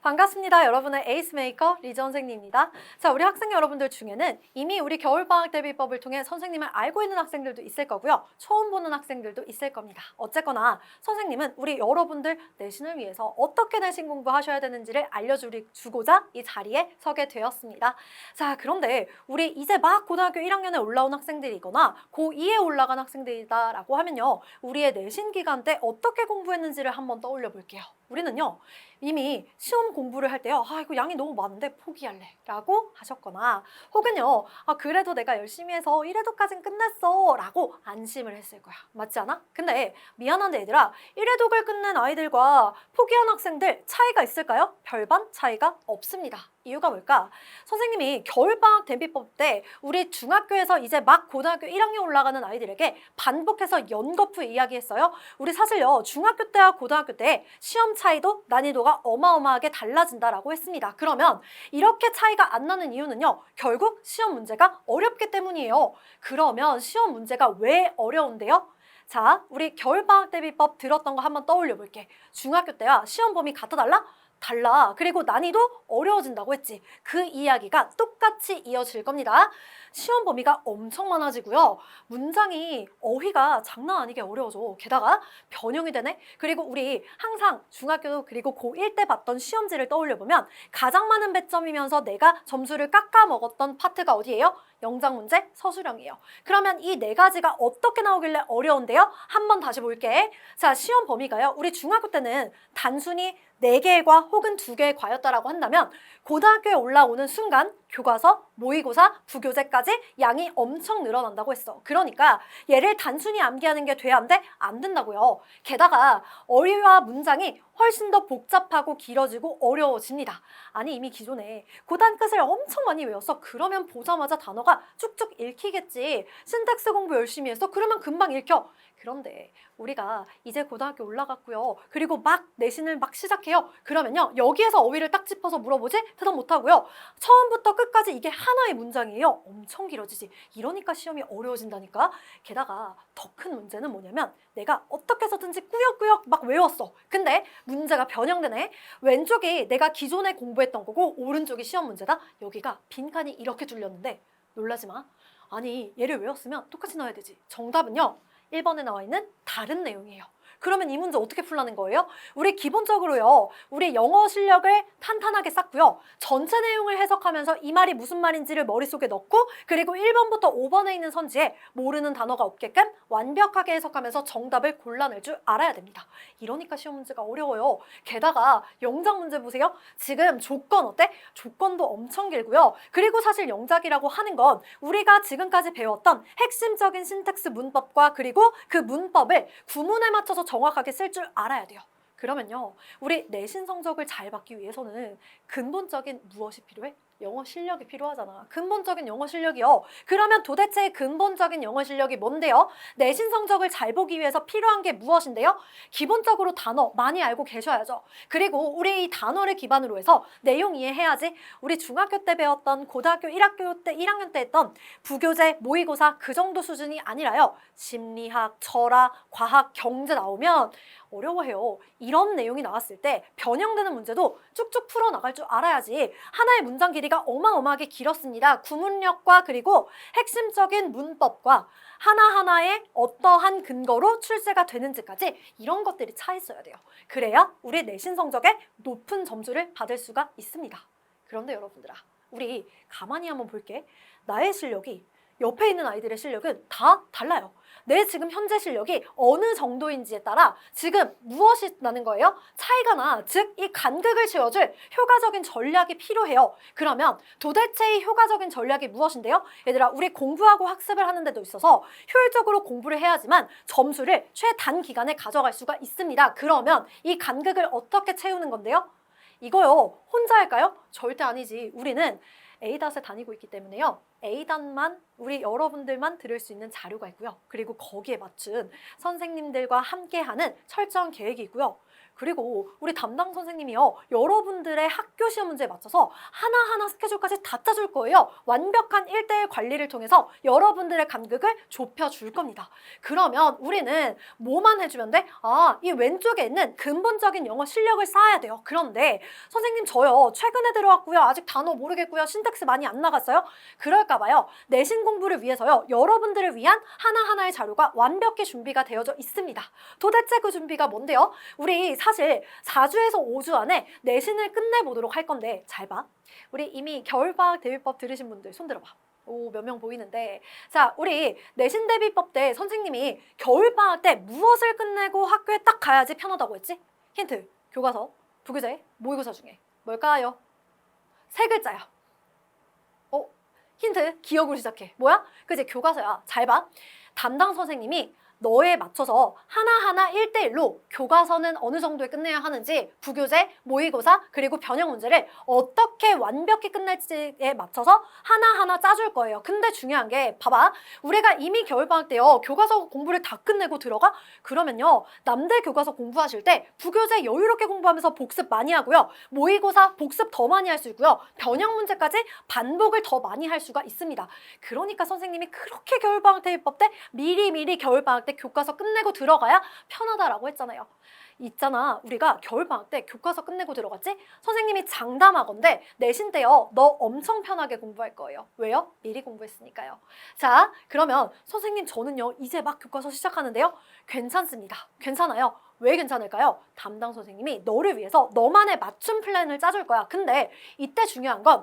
반갑습니다. 여러분의 에이스 메이커 리즈 선생님입니다. 자, 우리 학생 여러분들 중에는 이미 우리 겨울방학 대비법을 통해 선생님을 알고 있는 학생들도 있을 거고요. 처음 보는 학생들도 있을 겁니다. 어쨌거나 선생님은 우리 여러분들 내신을 위해서 어떻게 내신 공부하셔야 되는지를 알려주고자 이 자리에 서게 되었습니다. 자, 그런데 우리 이제 막 고등학교 1학년에 올라온 학생들이거나 고2에 올라간 학생들이다라고 하면요. 우리의 내신 기간 때 어떻게 공부했는지를 한번 떠올려 볼게요. 우리는요. 이미 시험 공부를 할 때요. 이거 양이 너무 많은데 포기할래 라고 하셨거나 혹은요. 그래도 내가 열심히 해서 이래도까진 끝냈어 라고 안심을 했을 거야. 맞지 않아? 근데 미안한데 얘들아, 이래독을 끝낸 아이들과 포기한 학생들 차이가 있을까요? 별반 차이가 없습니다. 이유가 뭘까? 선생님이 겨울방학 대비법 때 우리 중학교에서 이제 막 고등학교 1학년 올라가는 아이들에게 반복해서 연거푸 이야기했어요. 우리 사실요. 중학교 때와 고등학교 때 시험 차이도 난이도가 어마어마하게 달라진다라고 했습니다. 그러면 이렇게 차이가 안 나는 이유는요. 결국 시험 문제가 어렵기 때문이에요. 그러면 시험 문제가 왜 어려운데요? 자, 우리 겨울방학 대비법 들었던 거 한번 떠올려 볼게. 중학교 때와 시험 범위 같아 달라? 달라. 그리고 난이도 어려워진다고 했지. 그 이야기가 똑같이 이어질 겁니다. 시험 범위가 엄청 많아지고요. 문장이 어휘가 장난 아니게 어려워져. 게다가 변형이 되네. 그리고 우리 항상 중학교 그리고 고1 때 봤던 시험지를 떠올려보면 가장 많은 배점이면서 내가 점수를 깎아 먹었던 파트가 어디예요? 영작 문제, 서술형이에요. 그러면 이 네 가지가 어떻게 나오길래 어려운데요? 한번 다시 볼게. 자, 시험 범위가요. 우리 중학교 때는 단순히 4개의 과 혹은 2개의 과였다라고 한다면 고등학교에 올라오는 순간 교과서, 모의고사, 부교재까지 양이 엄청 늘어난다고 했어. 그러니까 얘를 단순히 암기하는 게 돼야 안 돼? 안 된다고요. 게다가 어휘와 문장이 훨씬 더 복잡하고 길어지고 어려워집니다. 아니 이미 기존에 고단 끝을 엄청 많이 외웠어. 그러면 보자마자 단어가 쭉쭉 읽히겠지. 신텍스 공부 열심히 했어. 그러면 금방 읽혀. 그런데 우리가 이제 고등학교 올라갔고요. 그리고 막 내신을 막 시작해요. 그러면요. 여기에서 어휘를 딱 짚어서 물어보지? 대답 못하고요. 처음부터 끝까지 이게 하나의 문장이에요. 엄청 길어지지. 이러니까 시험이 어려워진다니까. 게다가 더 큰 문제는 뭐냐면 내가 어떻게 해서든지 꾸역꾸역 막 외웠어. 근데 문제가 변형되네. 왼쪽이 내가 기존에 공부했던 거고 오른쪽이 시험 문제다. 여기가 빈칸이 이렇게 둘렸는데 놀라지 마. 아니 얘를 외웠으면 똑같이 나와야 되지. 정답은요. 1번에 나와 있는 다른 내용이에요. 그러면 이 문제 어떻게 풀라는 거예요? 우리 기본적으로요. 우리 영어 실력을 탄탄하게 쌓고요. 전체 내용을 해석하면서 이 말이 무슨 말인지를 머릿속에 넣고 그리고 1번부터 5번에 있는 선지에 모르는 단어가 없게끔 완벽하게 해석하면서 정답을 골라낼 줄 알아야 됩니다. 이러니까 시험 문제가 어려워요. 게다가 영작 문제 보세요. 지금 조건 어때? 조건도 엄청 길고요. 그리고 사실 영작이라고 하는 건 우리가 지금까지 배웠던 핵심적인 신텍스 문법과 그리고 그 문법을 구문에 맞춰서 정확하게 쓸 줄 알아야 돼요. 그러면요. 우리 내신 성적을 잘 받기 위해서는 근본적인 무엇이 필요해? 영어 실력이 필요하잖아. 근본적인 영어 실력이요. 그러면 도대체 근본적인 영어 실력이 뭔데요? 내신 성적을 잘 보기 위해서 필요한 게 무엇인데요? 기본적으로 단어 많이 알고 계셔야죠. 그리고 우리 이 단어를 기반으로 해서 내용 이해해야지. 우리 중학교 때 배웠던 고등학교 1학년 때 했던 부교재, 모의고사 그 정도 수준이 아니라요. 심리학, 철학, 과학, 경제 나오면 어려워해요. 이런 내용이 나왔을 때 변형되는 문제도 쭉쭉 풀어나갈 줄 알아야지. 하나의 문장 길이가 어마어마하게 길었습니다. 구문력과 그리고 핵심적인 문법과 하나하나의 어떠한 근거로 출제가 되는지까지 이런 것들이 차 있어야 돼요. 그래야 우리 내신 성적에 높은 점수를 받을 수가 있습니다. 그런데 여러분들아, 우리 가만히 한번 볼게. 나의 실력이 옆에 있는 아이들의 실력은 다 달라요. 내 지금 현재 실력이 어느 정도인지에 따라 지금 무엇이 나는 거예요? 차이가 나. 즉, 이 간극을 채워줄 효과적인 전략이 필요해요. 그러면 도대체 이 효과적인 전략이 무엇인데요? 얘들아, 우리 공부하고 학습을 하는 데도 있어서 효율적으로 공부를 해야지만 점수를 최단기간에 가져갈 수가 있습니다. 그러면 이 간극을 어떻게 채우는 건데요? 이거요. 혼자 할까요? 절대 아니지. 우리는 A닷에 다니고 있기 때문에요. A닷만 우리 여러분들만 들을 수 있는 자료가 있고요. 그리고 거기에 맞춘 선생님들과 함께하는 철저한 계획이 있고요. 그리고 우리 담당 선생님이요, 여러분들의 학교 시험 문제에 맞춰서 하나하나 스케줄까지 다 짜줄 거예요. 완벽한 1대1 관리를 통해서 여러분들의 간극을 좁혀줄 겁니다. 그러면 우리는 뭐만 해주면 돼? 이 왼쪽에 있는 근본적인 영어 실력을 쌓아야 돼요. 그런데 선생님 저요, 최근에 들어왔고요, 아직 단어 모르겠고요, 신텍스 많이 안 나갔어요. 그럴까 봐요. 내신 공부를 위해서요, 여러분들을 위한 하나하나의 자료가 완벽히 준비가 되어져 있습니다. 도대체 그 준비가 뭔데요? 우리 사실 4주에서 5주 안에 내신을 끝내보도록 할 건데, 잘 봐. 우리 이미 겨울방학 대비법 들으신 분들 손 들어봐. 오, 몇 명 보이는데. 자, 우리 내신 대비법 때 선생님이 겨울방학 때 무엇을 끝내고 학교에 딱 가야지 편하다고 했지? 힌트, 교과서, 부교재, 모의고사 중에 뭘까요? 세 글자야. 힌트, 기억으로 시작해. 뭐야? 그지, 교과서야. 잘 봐. 담당 선생님이 너에 맞춰서 하나하나 1대1로 교과서는 어느 정도에 끝내야 하는지, 부교재, 모의고사, 그리고 변형 문제를 어떻게 완벽히 끝낼지에 맞춰서 하나하나 짜줄 거예요. 근데 중요한 게, 봐봐. 우리가 이미 겨울방학 때요, 교과서 공부를 다 끝내고 들어가? 그러면요, 남들 교과서 공부하실 때 부교재 여유롭게 공부하면서 복습 많이 하고요, 모의고사 복습 더 많이 할 수 있고요, 변형 문제까지 반복을 더 많이 할 수가 있습니다. 그러니까 선생님이 그렇게 겨울방학 대비법 때 미리미리 겨울방학 때 교과서 끝내고 들어가야 편하다라고 했잖아요. 있잖아, 우리가 겨울방학 때 교과서 끝내고 들어갔지? 선생님이 장담하건대 내신 때요, 너 엄청 편하게 공부할 거예요. 왜요? 미리 공부했으니까요. 자, 그러면 선생님 저는요, 이제 막 교과서 시작하는데요, 괜찮습니다. 괜찮아요. 왜 괜찮을까요? 담당 선생님이 너를 위해서 너만의 맞춤 플랜을 짜줄 거야. 근데 이때 중요한 건,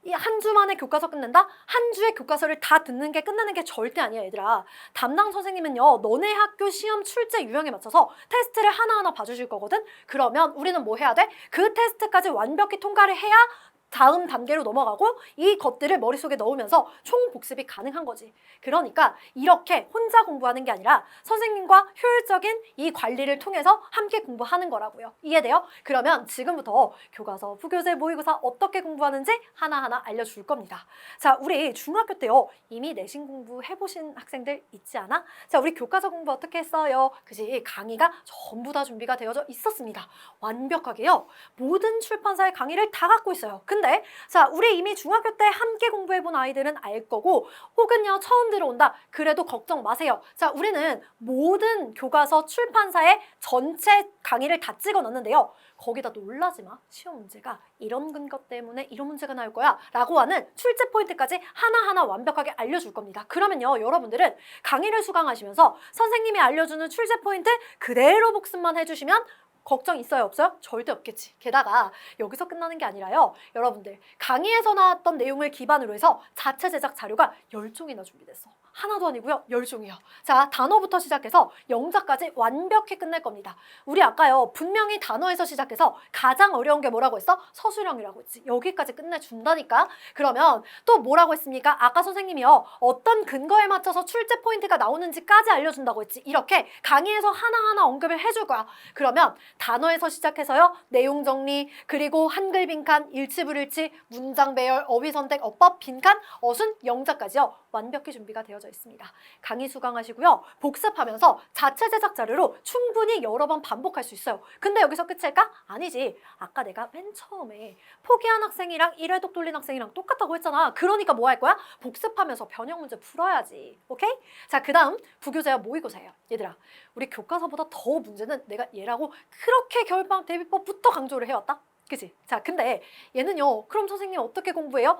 이 한 주 만에 교과서 끝낸다? 한 주의 교과서를 다 듣는 게 끝나는 게 절대 아니야, 얘들아. 담당 선생님은요, 너네 학교 시험 출제 유형에 맞춰서 테스트를 하나하나 봐주실 거거든? 그러면 우리는 뭐 해야 돼? 그 테스트까지 완벽히 통과를 해야 다음 단계로 넘어가고 이 것들을 머릿속에 넣으면서 총 복습이 가능한 거지. 그러니까 이렇게 혼자 공부하는 게 아니라 선생님과 효율적인 이 관리를 통해서 함께 공부하는 거라고요. 이해돼요? 그러면 지금부터 교과서, 부교재, 모의고사 어떻게 공부하는지 하나하나 알려줄 겁니다. 자, 우리 중학교 때요, 이미 내신 공부 해보신 학생들 있지 않아? 자, 우리 교과서 공부 어떻게 했어요? 그지? 강의가 전부 다 준비가 되어져 있었습니다. 완벽하게요. 모든 출판사의 강의를 다 갖고 있어요. 근데 자, 우리 이미 중학교 때 함께 공부해본 아이들은 알 거고, 혹은요 처음 들어온다, 그래도 걱정 마세요. 자, 우리는 모든 교과서 출판사의 전체 강의를 다 찍어 놨는데요, 거기다 놀라지 마. 시험 문제가 이런 근거 때문에 이런 문제가 나올 거야 라고 하는 출제 포인트까지 하나하나 완벽하게 알려줄 겁니다. 그러면요, 여러분들은 강의를 수강하시면서 선생님이 알려주는 출제 포인트 그대로 복습만 해주시면 걱정 있어요, 없어요? 절대 없겠지. 게다가 여기서 끝나는 게 아니라요, 여러분들 강의에서 나왔던 내용을 기반으로 해서 자체 제작 자료가 10종이나 준비됐어. 하나도 아니고요, 10종이요. 자, 단어부터 시작해서 영자까지 완벽히 끝낼 겁니다. 우리 아까요, 분명히 단어에서 시작해서 가장 어려운 게 뭐라고 했어? 서술형이라고 했지. 여기까지 끝내준다니까. 그러면 또 뭐라고 했습니까? 아까 선생님이요, 어떤 근거에 맞춰서 출제 포인트가 나오는지까지 알려준다고 했지. 이렇게 강의에서 하나하나 언급을 해줄 거야. 그러면 단어에서 시작해서요, 내용 정리, 그리고 한글 빈칸, 일치불일치, 문장 배열, 어휘 선택, 어법, 빈칸, 어순, 영자까지요, 완벽히 준비가 되어져 있습니다. 강의 수강하시고요, 복습하면서 자체 제작 자료로 충분히 여러 번 반복할 수 있어요. 근데 여기서 끝일까? 아니지. 아까 내가 맨 처음에 포기한 학생이랑 1회독 돌린 학생이랑 똑같다고 했잖아. 그러니까 뭐 할 거야? 복습하면서 변형 문제 풀어야지. 오케이? 자, 그 다음 부교재와 모의고사예요. 얘들아, 우리 교과서보다 더 문제는 내가 얘라고 그렇게 겨울방학 대비법부터 강조를 해왔다? 그치? 자, 근데 얘는요, 그럼 선생님 어떻게 공부해요?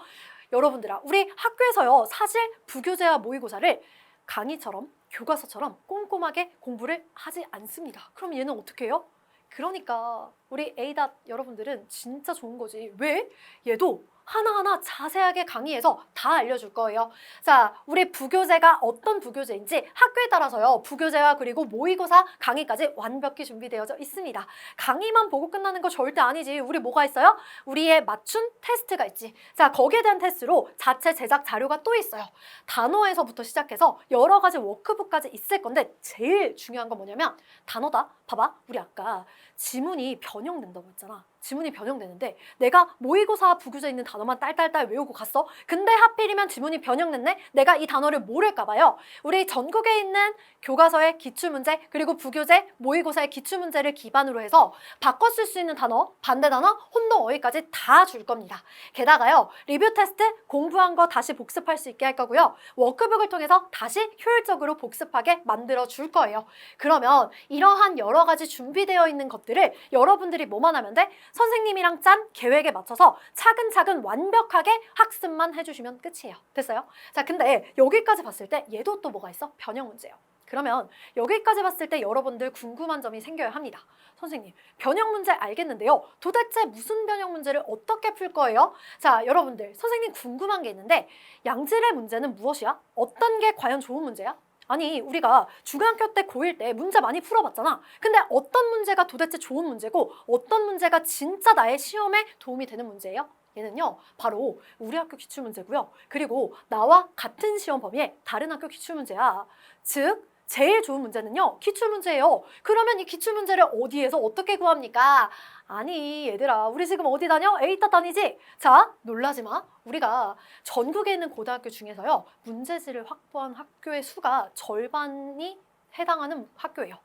여러분들아, 우리 학교에서요, 사실 부교재와 모의고사를 강의처럼, 교과서처럼 꼼꼼하게 공부를 하지 않습니다. 그럼 얘는 어떻게 해요? 그러니까 우리 A닷 여러분들은 진짜 좋은 거지. 왜? 얘도 하나하나 자세하게 강의해서 다 알려줄 거예요. 자, 우리 부교재가 어떤 부교재인지 학교에 따라서요, 부교재와 그리고 모의고사 강의까지 완벽히 준비되어져 있습니다. 강의만 보고 끝나는 거 절대 아니지. 우리 뭐가 있어요? 우리의 맞춤 테스트가 있지. 자, 거기에 대한 테스트로 자체 제작 자료가 또 있어요. 단어에서부터 시작해서 여러 가지 워크북까지 있을 건데, 제일 중요한 건 뭐냐면 단어다. 봐봐, 우리 아까 지문이 변형된다고 했잖아. 지문이 변형되는데 내가 모의고사 부교재에 있는 단어만 딸딸딸 외우고 갔어? 근데 하필이면 지문이 변형됐네? 내가 이 단어를 모를까 봐요. 우리 전국에 있는 교과서의 기출문제 그리고 부교재, 모의고사의 기출문제를 기반으로 해서 바꿔 쓸 수 있는 단어, 반대 단어, 혼동어휘까지 다 줄 겁니다. 게다가요. 리뷰 테스트 공부한 거 다시 복습할 수 있게 할 거고요. 워크북을 통해서 다시 효율적으로 복습하게 만들어 줄 거예요. 그러면 이러한 여러 가지 준비되어 있는 것들을 여러분들이 뭐만 하면 돼? 선생님이랑 짠 계획에 맞춰서 차근차근 완벽하게 학습만 해주시면 끝이에요. 됐어요? 자, 근데 여기까지 봤을 때 얘도 또 뭐가 있어? 변형 문제예요. 그러면 여기까지 봤을 때 여러분들 궁금한 점이 생겨야 합니다. 선생님, 변형 문제 알겠는데요. 도대체 무슨 변형 문제를 어떻게 풀 거예요? 자, 여러분들, 선생님 궁금한 게 있는데 양질의 문제는 무엇이야? 어떤 게 과연 좋은 문제야? 아니, 우리가 중학교 때 고1 때 문제 많이 풀어봤잖아. 근데 어떤 문제가 도대체 좋은 문제고 어떤 문제가 진짜 나의 시험에 도움이 되는 문제예요? 얘는요, 바로 우리 학교 기출문제고요. 그리고 나와 같은 시험 범위의 다른 학교 기출문제야. 즉, 제일 좋은 문제는요, 기출문제예요. 그러면 이 기출문제를 어디에서 어떻게 구합니까? 아니, 얘들아, 우리 지금 어디 다녀? A따 다니지? 자, 놀라지 마. 우리가 전국에 있는 고등학교 중에서요, 문제지를 확보한 학교의 수가 절반이 해당하는 학교예요.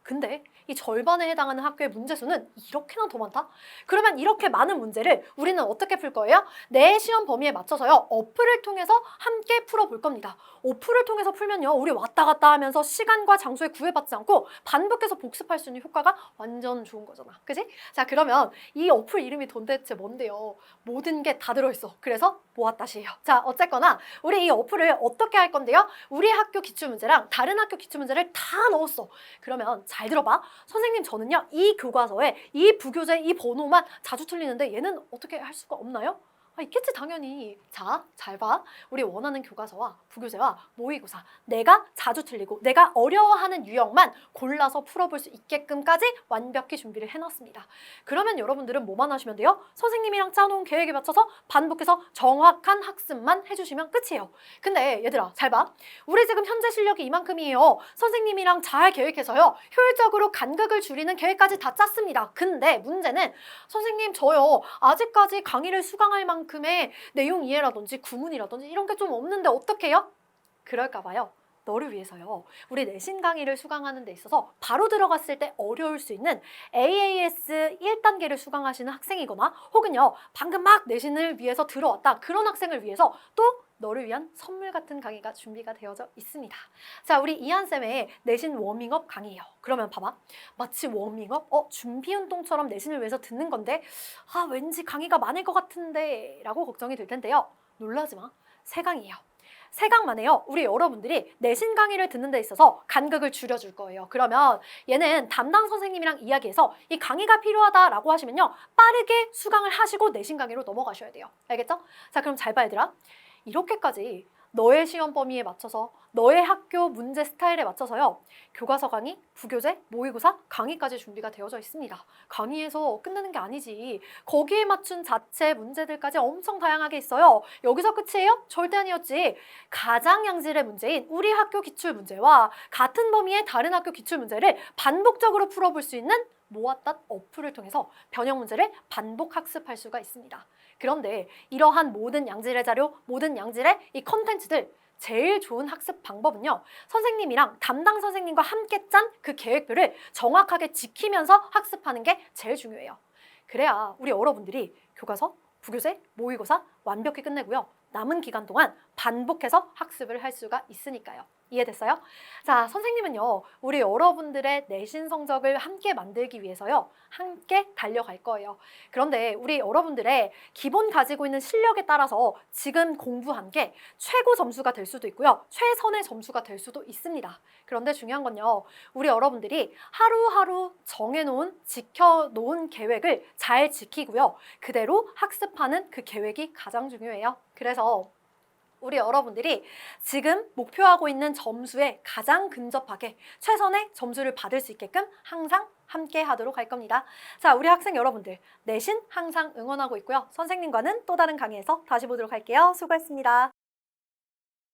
근데 이 절반에 해당하는 학교의 문제 수는 이렇게나 더 많다? 그러면 이렇게 많은 문제를 우리는 어떻게 풀 거예요? 내 시험 범위에 맞춰서요. 어플을 통해서 함께 풀어볼 겁니다. 어플을 통해서 풀면요. 우리 왔다 갔다 하면서 시간과 장소에 구애받지 않고 반복해서 복습할 수 있는 효과가 완전 좋은 거잖아. 그지? 자, 그러면 이 어플 이름이 도대체 뭔데요? 모든 게 다 들어있어. 그래서 모았다시예요. 자, 어쨌거나 우리 이 어플을 어떻게 할 건데요? 우리 학교 기출문제랑 다른 학교 기출문제를 다 넣었어. 그러면 잘 들어봐. 선생님, 저는요, 이 교과서에 이 부교재 이 번호만 자주 틀리는데 얘는 어떻게 할 수가 없나요? 아, 있겠지 당연히. 자, 잘 봐. 우리 원하는 교과서와 부교재와 모의고사 내가 자주 틀리고 내가 어려워하는 유형만 골라서 풀어볼 수 있게끔까지 완벽히 준비를 해놨습니다. 그러면 여러분들은 뭐만 하시면 돼요? 선생님이랑 짜놓은 계획에 맞춰서 반복해서 정확한 학습만 해주시면 끝이에요. 근데 얘들아, 잘 봐. 우리 지금 현재 실력이 이만큼이에요. 선생님이랑 잘 계획해서요, 효율적으로 간극을 줄이는 계획까지 다 짰습니다. 근데 문제는 선생님, 저요 아직까지 강의를 수강할 만큼의 내용 이해라든지 구문이라든지 이런 게 좀 없는데 어떡해요? 그럴까 봐요. 너를 위해서요. 우리 내신 강의를 수강하는 데 있어서 바로 들어갔을 때 어려울 수 있는 AAS 1단계를 수강하시는 학생이거나 혹은요, 방금 막 내신을 위해서 들어왔다. 그런 학생을 위해서 또 너를 위한 선물 같은 강의가 준비가 되어져 있습니다. 자, 우리 이한쌤의 내신 워밍업 강의예요. 그러면 봐봐. 마치 워밍업? 준비 운동처럼 내신을 위해서 듣는 건데 아, 왠지 강의가 많을 것 같은데 라고 걱정이 될 텐데요. 놀라지 마. 3강이에요. 3강만 해요. 우리 여러분들이 내신 강의를 듣는 데 있어서 간극을 줄여줄 거예요. 그러면 얘는 담당 선생님이랑 이야기해서 이 강의가 필요하다라고 하시면요, 빠르게 수강을 하시고 내신 강의로 넘어가셔야 돼요. 알겠죠? 자, 그럼 잘 봐, 얘들아. 이렇게까지 너의 시험 범위에 맞춰서 너의 학교 문제 스타일에 맞춰서요, 교과서 강의, 부교재, 모의고사, 강의까지 준비가 되어져 있습니다. 강의에서 끝내는 게 아니지. 거기에 맞춘 자체 문제들까지 엄청 다양하게 있어요. 여기서 끝이에요? 절대 아니었지. 가장 양질의 문제인 우리 학교 기출문제와 같은 범위의 다른 학교 기출문제를 반복적으로 풀어볼 수 있는 모았다 어플을 통해서 변형 문제를 반복 학습할 수가 있습니다. 그런데 이러한 모든 양질의 자료, 모든 양질의 이 컨텐츠들 제일 좋은 학습 방법은요, 선생님이랑 담당 선생님과 함께 짠 그 계획표를 정확하게 지키면서 학습하는 게 제일 중요해요. 그래야 우리 여러분들이 교과서, 부교재, 모의고사 완벽히 끝내고요, 남은 기간 동안 반복해서 학습을 할 수가 있으니까요. 이해됐어요? 자, 선생님은요, 우리 여러분들의 내신 성적을 함께 만들기 위해서요, 함께 달려갈 거예요. 그런데 우리 여러분들의 기본 가지고 있는 실력에 따라서 지금 공부한 게 최고 점수가 될 수도 있고요, 최선의 점수가 될 수도 있습니다. 그런데 중요한 건요, 우리 여러분들이 하루하루 정해놓은, 지켜놓은 계획을 잘 지키고요, 그대로 학습하는 그 계획이 가장 중요해요. 그래서 우리 여러분들이 지금 목표하고 있는 점수에 가장 근접하게 최선의 점수를 받을 수 있게끔 항상 함께 하도록 할 겁니다. 자, 우리 학생 여러분들, 내신 항상 응원하고 있고요. 선생님과는 또 다른 강의에서 다시 보도록 할게요. 수고했습니다.